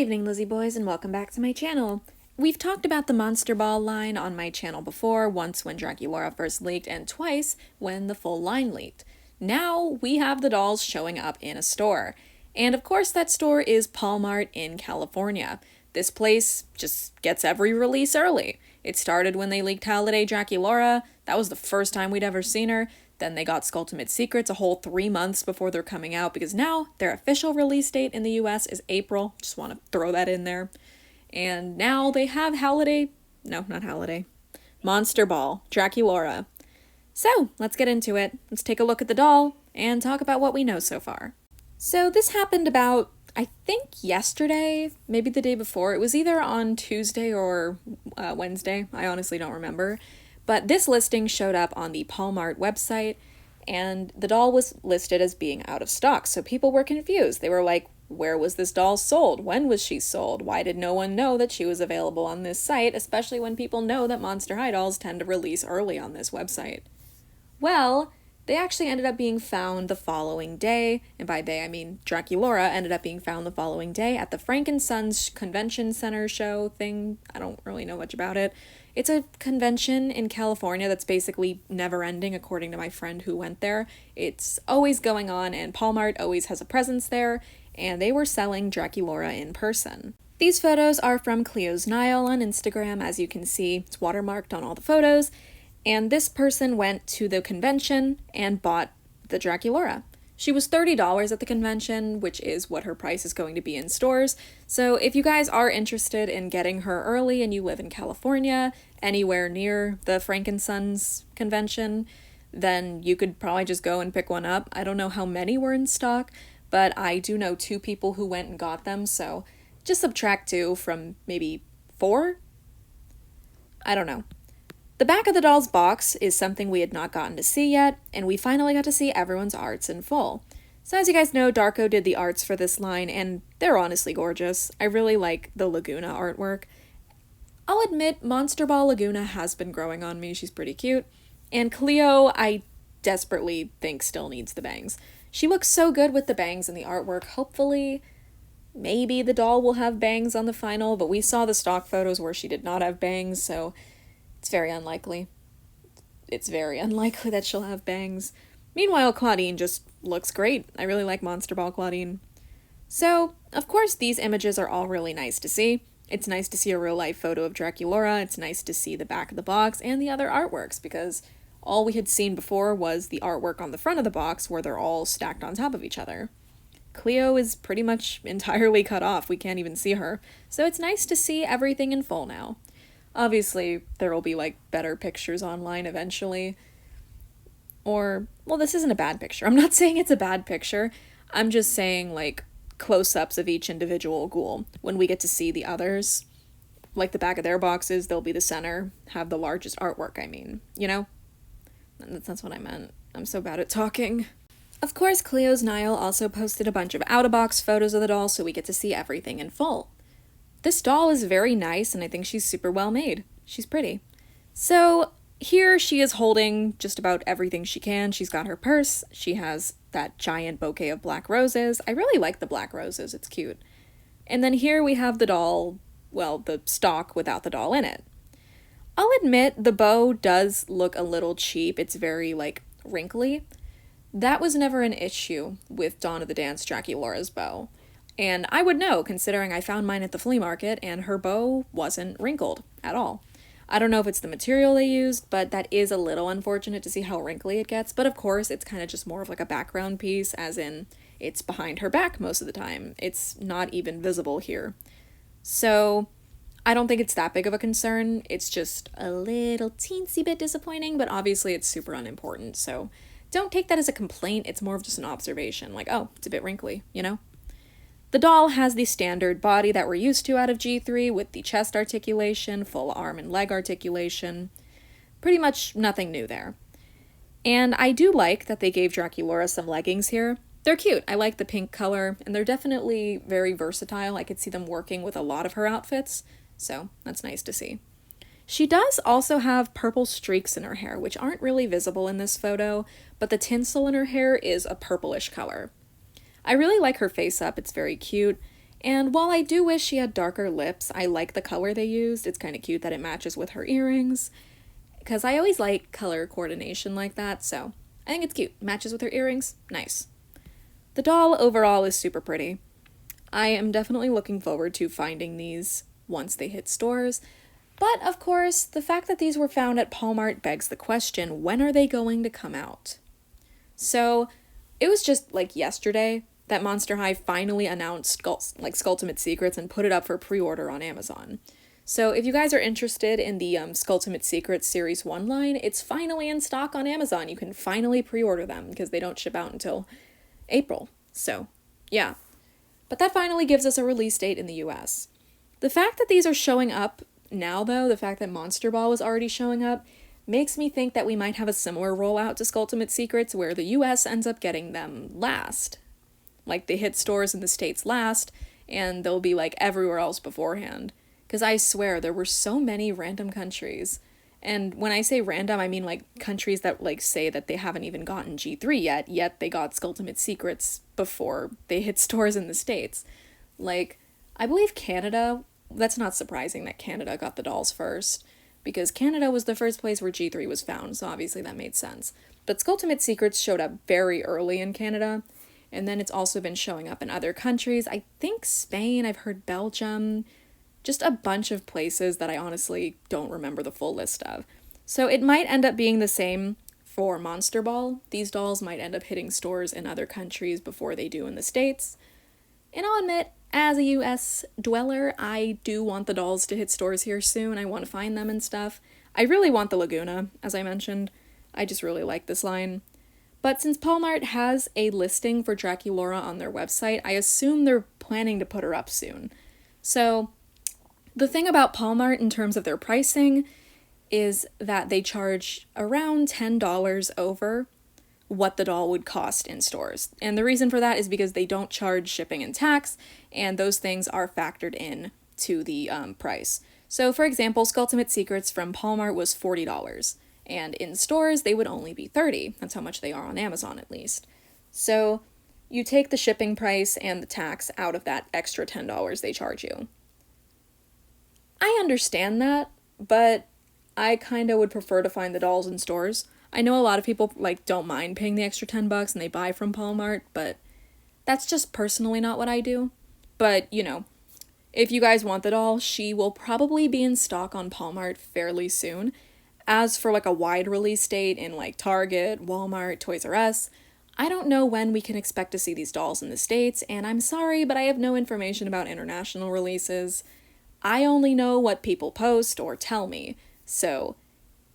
evening, Lizzie boys, and welcome back to my channel. We've talked about the Monster Ball line on my channel before, once when Draculaura first leaked and twice when the full line leaked. Now we have the dolls showing up in a store. And of course that store is Paul Mart in California. This place just gets every release early. It started when they leaked Holiday Draculaura. That was the first time we'd ever seen her. Then they got Skulltimate Secrets a whole 3 months before they're coming out, because now their official release date in the US is April. Just want to throw that in there. And now they have Monster Ball Draculaura. So let's get into it. Let's take a look at the doll and talk about what we know so far. So this happened about, I think, yesterday, maybe the day before. It was either on Tuesday or Wednesday. I honestly don't remember. But this listing showed up on the Paul Mart website, and the doll was listed as being out of stock, so people were confused. They were like, where was this doll sold? When was she sold? Why did no one know that she was available on this site, especially when people know that Monster High dolls tend to release early on this website? Well, they actually ended up being found the following day, and by they I mean Draculaura ended up being found the following day at the Frank & Sons Convention Center show thing. I don't really know much about it. It's a convention in California that's basically never-ending, according to my friend who went there. It's always going on, and Paul Mart always has a presence there, and they were selling Draculaura in person. These photos are from Cleosnile on Instagram, as you can see. It's watermarked on all the photos, and this person went to the convention and bought the Draculaura. She was $30 at the convention, which is what her price is going to be in stores. So if you guys are interested in getting her early and you live in California, anywhere near the Frank & Sons convention, then you could probably just go and pick one up. I don't know how many were in stock, but I do know 2 people who went and got them, so just subtract 2 from maybe 4? I don't know. The back of the doll's box is something we had not gotten to see yet, and we finally got to see everyone's arts in full. So as you guys know, Darko did the arts for this line, and they're honestly gorgeous. I really like the Laguna artwork. I'll admit, Monster Ball Laguna has been growing on me. She's pretty cute. And Cleo, I desperately think still needs the bangs. She looks so good with the bangs in the artwork. Hopefully, maybe the doll will have bangs on the final, but we saw the stock photos where she did not have bangs, so it's very unlikely. It's very unlikely that she'll have bangs. Meanwhile, Claudine just looks great. I really like Monster Ball Claudine. So, of course, these images are all really nice to see. It's nice to see a real-life photo of Draculaura. It's nice to see the back of the box and the other artworks, because all we had seen before was the artwork on the front of the box where they're all stacked on top of each other. Cleo is pretty much entirely cut off. We can't even see her. So it's nice to see everything in full now. Obviously, there will be, better pictures online eventually. Or, well, this isn't a bad picture. I'm not saying it's a bad picture. I'm just saying, close-ups of each individual ghoul. When we get to see the others, the back of their boxes, they'll be the center, have the largest artwork, I mean. You know? That's what I meant. I'm so bad at talking. Of course, Cleosnile also posted a bunch of out-of-box photos of the doll, so we get to see everything in full. This doll is very nice, and I think she's super well made. She's pretty. So, here she is holding just about everything she can. She's got her purse, she has that giant bouquet of black roses. I really like the black roses, it's cute. And then here we have the doll, well, the stock without the doll in it. I'll admit, the bow does look a little cheap. It's very, wrinkly. That was never an issue with Dawn of the Dance Draculaura's bow. And I would know, considering I found mine at the flea market, and her bow wasn't wrinkled at all. I don't know if it's the material they used, but that is a little unfortunate to see how wrinkly it gets. But of course, it's kind of just more of a background piece, as in, it's behind her back most of the time. It's not even visible here. So, I don't think it's that big of a concern. It's just a little teensy bit disappointing, but obviously it's super unimportant. So, don't take that as a complaint. It's more of just an observation. Oh, it's a bit wrinkly, you know? The doll has the standard body that we're used to out of G3 with the chest articulation, full arm and leg articulation. Pretty much nothing new there. And I do like that they gave Draculaura some leggings here. They're cute. I like the pink color, and they're definitely very versatile. I could see them working with a lot of her outfits, so that's nice to see. She does also have purple streaks in her hair, which aren't really visible in this photo, but the tinsel in her hair is a purplish color. I really like her face-up, it's very cute, And while I do wish she had darker lips, I like the color they used. It's kind of cute that it matches with her earrings, because I always like color coordination like that, so I think it's cute. Matches with her earrings, nice. The doll overall is super pretty. I am definitely looking forward to finding these once they hit stores. But, of course, the fact that these were found at Walmart begs the question, when are they going to come out? So, it was just, like, yesterday that Monster High finally announced, Skulltimate Secrets and put it up for pre-order on Amazon. So, if you guys are interested in the Skulltimate Secrets Series 1 line, it's finally in stock on Amazon. You can finally pre-order them, because they don't ship out until April. So, yeah. But that finally gives us a release date in the US. The fact that these are showing up now, though, the fact that Monster Ball was already showing up, makes me think that we might have a similar rollout to Skulltimate Secrets where the US ends up getting them last. Like, they hit stores in the States last, and they'll be, like, everywhere else beforehand. Because I swear, there were so many random countries. And when I say random, I mean, like, countries that, like, say that they haven't even gotten G3 yet they got Skulltimate Secrets before they hit stores in the States. Like, I believe Canada, that's not surprising that Canada got the dolls first, because Canada was the first place where G3 was found, so obviously that made sense. But Skulltimate Secrets showed up very early in Canada, and then it's also been showing up in other countries. I think Spain, I've heard Belgium, just a bunch of places that I honestly don't remember the full list of. So it might end up being the same for Monster Ball. These dolls might end up hitting stores in other countries before they do in the States. And I'll admit, as a US dweller, I do want the dolls to hit stores here soon. I want to find them and stuff. I really want the Laguna, as I mentioned. I just really like this line. But since Walmart has a listing for Draculaura on their website, I assume they're planning to put her up soon. So, the thing about Walmart in terms of their pricing is that they charge around $10 over what the doll would cost in stores. And the reason for that is because they don't charge shipping and tax, and those things are factored in to the price. So, for example, Skulltimate Secrets from Walmart was $40, and in stores they would only be $30. That's how much they are on Amazon, at least. So, you take the shipping price and the tax out of that extra $10 they charge you. I understand that, but I kinda would prefer to find the dolls in stores. I know a lot of people, like, don't mind paying the extra $10 and they buy from Walmart, but that's just personally not what I do. But, you know, if you guys want the doll, she will probably be in stock on Walmart fairly soon. As for, like, a wide release date in, like, Target, Walmart, Toys R Us, I don't know when we can expect to see these dolls in the States, and I'm sorry, but I have no information about international releases. I only know what people post or tell me, so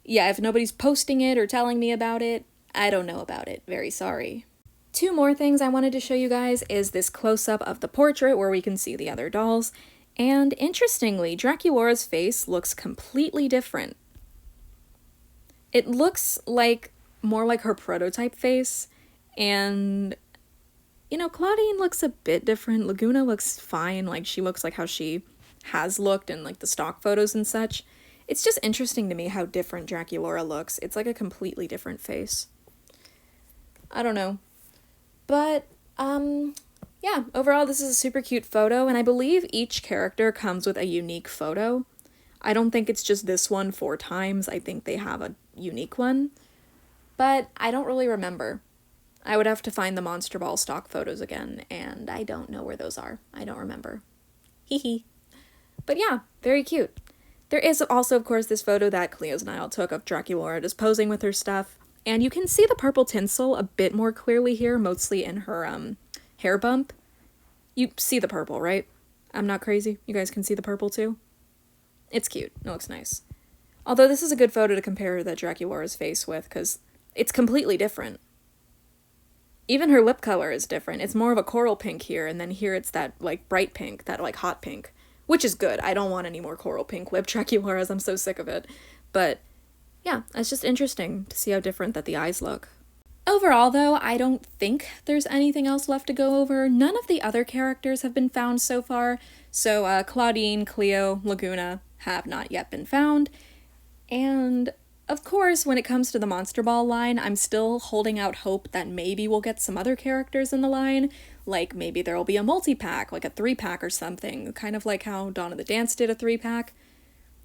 yeah, if nobody's posting it or telling me about it, I don't know about it. Very sorry. Two more things I wanted to show you guys is this close-up of the portrait where we can see the other dolls, and interestingly, Draculaura's face looks completely different. It looks like more like her prototype face, and you know, Claudine looks a bit different. Laguna looks fine, like she looks like how she has looked in like the stock photos and such. It's just interesting to me how different Draculaura looks. It's like a completely different face. I don't know. But, yeah, overall this is a super cute photo, and I believe each character comes with a unique photo. I don't think it's just this one 4 times. I think they have a unique one. But I don't really remember. I would have to find the Monster Ball stock photos again, and I don't know where those are. I don't remember. Hee hee. But yeah, very cute. There is also, of course, this photo that Cleosnile took of Draculaura just posing with her stuff, and you can see the purple tinsel a bit more clearly here, mostly in her hair bump. You see the purple, right? I'm not crazy. You guys can see the purple too? It's cute. It looks nice. Although this is a good photo to compare the Draculaura's face with, because it's completely different. Even her lip color is different. It's more of a coral pink here, and then here it's that, like, bright pink, that, like, hot pink. Which is good. I don't want any more coral pink lip Draculauras. I'm so sick of it. But, yeah, it's just interesting to see how different that the eyes look. Overall, though, I don't think there's anything else left to go over. None of the other characters have been found so far. So, Claudine, Cleo, Laguna have not yet been found. And, of course, when it comes to the Monster Ball line, I'm still holding out hope that maybe we'll get some other characters in the line. Like maybe there'll be a multi-pack, like a 3-pack or something, kind of like how Dawn of the Dance did a 3-pack.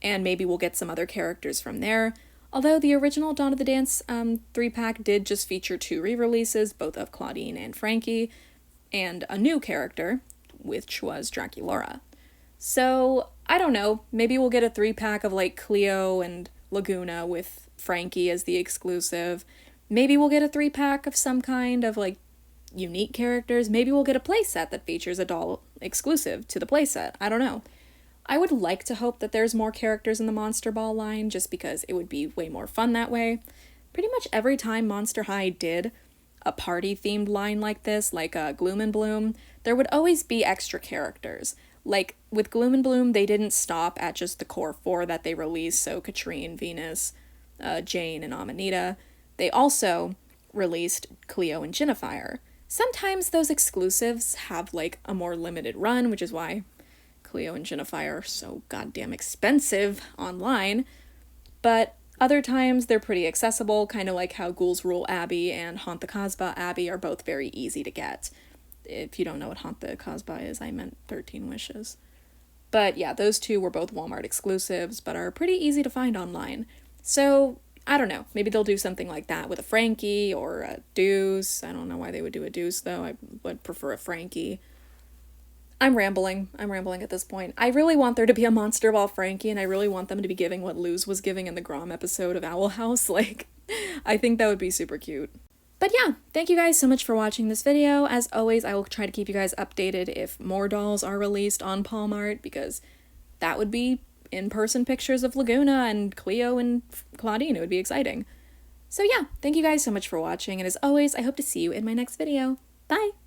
And maybe we'll get some other characters from there. Although the original Dawn of the Dance 3-pack did just feature 2 re-releases, both of Claudine and Frankie, and a new character, which was Draculaura. So, I don't know, maybe we'll get a 3-pack of like Cleo and Laguna with Frankie as the exclusive. Maybe we'll get a 3-pack of some kind of like unique characters. Maybe we'll get a playset that features a doll exclusive to the playset. I don't know. I would like to hope that there's more characters in the Monster Ball line, just because it would be way more fun that way. Pretty much every time Monster High did a party-themed line like this, like Gloom and Bloom, there would always be extra characters. Like, with Gloom and Bloom, they didn't stop at just the core 4 that they released, so Katrine, Venus, Jane, and Amanita. They also released Cleo and Jennifer. Sometimes those exclusives have, like, a more limited run, which is why Cleo and Jennifer are so goddamn expensive online, but other times they're pretty accessible, kind of like how Ghouls Rule Abbey and Haunt the Casbah Abbey are both very easy to get. If you don't know what Haunt the Casbah is, I meant 13 Wishes. But yeah, those 2 were both Walmart exclusives, but are pretty easy to find online. So, I don't know, maybe they'll do something like that with a Frankie or a Deuce. I don't know why they would do a Deuce, though. I would prefer a Frankie. I'm rambling at this point. I really want there to be a Monster Ball Frankie, and I really want them to be giving what Luz was giving in the Grom episode of Owl House. Like, I think that would be super cute. But yeah, thank you guys so much for watching this video. As always, I will try to keep you guys updated if more dolls are released on Palmart, because that would be in-person pictures of Laguna and Cleo and Claudine. It would be exciting. So yeah, thank you guys so much for watching, and as always, I hope to see you in my next video. Bye!